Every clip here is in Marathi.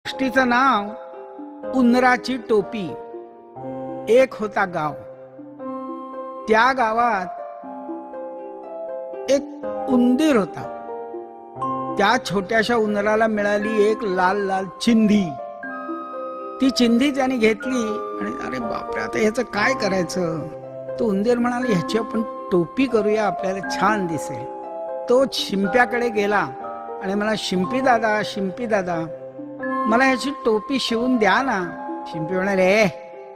गोष्टीचं नाव उंदराची टोपी. एक होता गाव. त्या गावात एक उंदीर होता. त्या छोट्याशा उंदराला मिळाली एक लाल लाल चिंधी. ती चिंधी त्याने घेतली आणि अरे बापरे, आता ह्याचं काय करायचं. तो उंदीर म्हणाला, ह्याची आपण टोपी करूया, आपल्याला छान दिसेल. तो शिंप्याकडे गेला आणि मला, शिंपी दादा मला ह्याची टोपी शिवून द्या ना. शिंपी म्हणाले,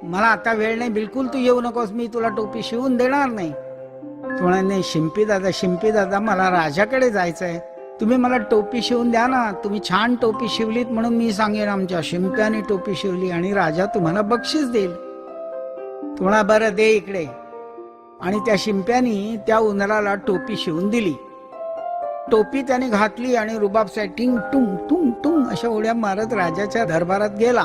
मला आता वेळ नाही, बिलकुल तू येऊ नकोस, मी तुला टोपी शिवून देणार नाही. तो म्हणाले, नाही शिंपी दादा मला राजाकडे जायचंय, तुम्ही मला टोपी शिवून द्या ना. तुम्ही छान टोपी शिवलीत म्हणून मी सांगेन आमच्या शिंप्याने टोपी शिवली आणि राजा तुम्हाला बक्षीस देईल. तुम्हाला बरं दे इकडे. आणि त्या शिंप्यानी त्या उंदराला टोपी शिवून दिली. टोपी त्याने घातली आणि रुबाब सेटिंग टुंग टुंग टुंग अशा उड्या मारत राजाच्या दरबारात गेला.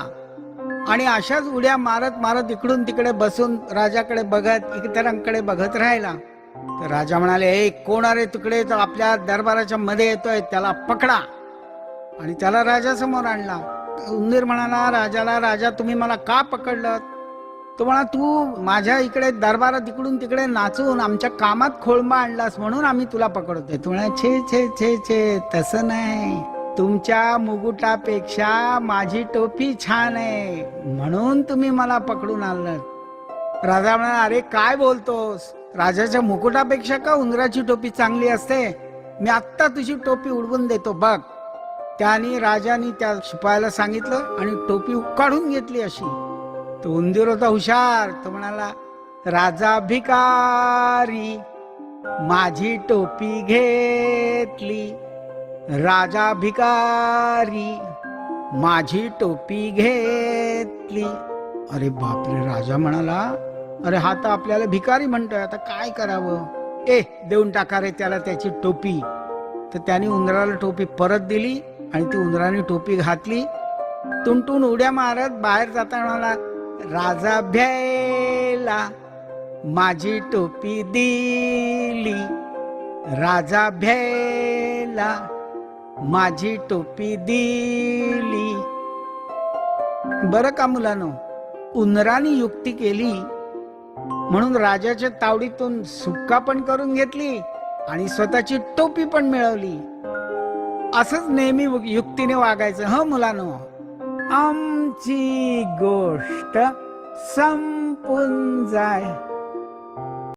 आणि अशाच उड्या मारत मारत इकडून तिकडे बसून राजाकडे बघत, इतरांकडे बघत राहिला. तर राजा म्हणाले, ए कोण अरे तिकडे, तर आपल्या दरबाराच्या मध्ये येतोय, त्याला पकडा. आणि त्याला राजासमोर आणला. उंदीर म्हणाला राजाला, राजा तुम्ही मला का पकडलं. तो म्हणा, तू माझ्या इकडे दरबारात इकडून तिकडे नाचून आमच्या कामात खोळंबा आणलास म्हणून आम्ही तुला पकडतोय. तू म्हणा, छे छे छे छे, तसं नाही, तुमच्या मुकुटापेक्षा माझी टोपी छान आहे म्हणून तुम्ही मला पकडून आणलं. राजा म्हणा, अरे काय बोलतोस, राजाच्या मुकुटापेक्षा का उंदराची टोपी चांगली असते. मी आत्ता तुझी टोपी उडवून देतो बघ. त्याने राजाने त्या शिपायाला सांगितलं आणि टोपी काढून घेतली अशी. तो उंदीर होता हुशार. तो म्हणाला, राजा भिकारी माझी टोपी घेतली, राजा भिकारी माझी टोपी घेतली. अरे बापरे, राजा म्हणाला, अरे हा तर आपल्याला भिकारी म्हणतोय, आता काय करावं. देऊन टाका रे त्याला त्याची टोपी. तर त्याने उंदराला टोपी परत दिली आणि ती उंदराने टोपी घातली. तुंटून उड्या मारत बाहेर जाताना म्हणाला, राजा भ्यायला माझी टोपी दिली, राजा भ्यायला माझी टोपी दिली. बरं का मुलांनो, उंदराने युक्ती केली म्हणून राजाच्या तावडीतून सुटका पण करून घेतली आणि स्वतःची टोपी पण मिळवली. असंच नेहमी युक्तीने वागायचं. ह मुलांनो, आमची गोष्ट संपून जाय.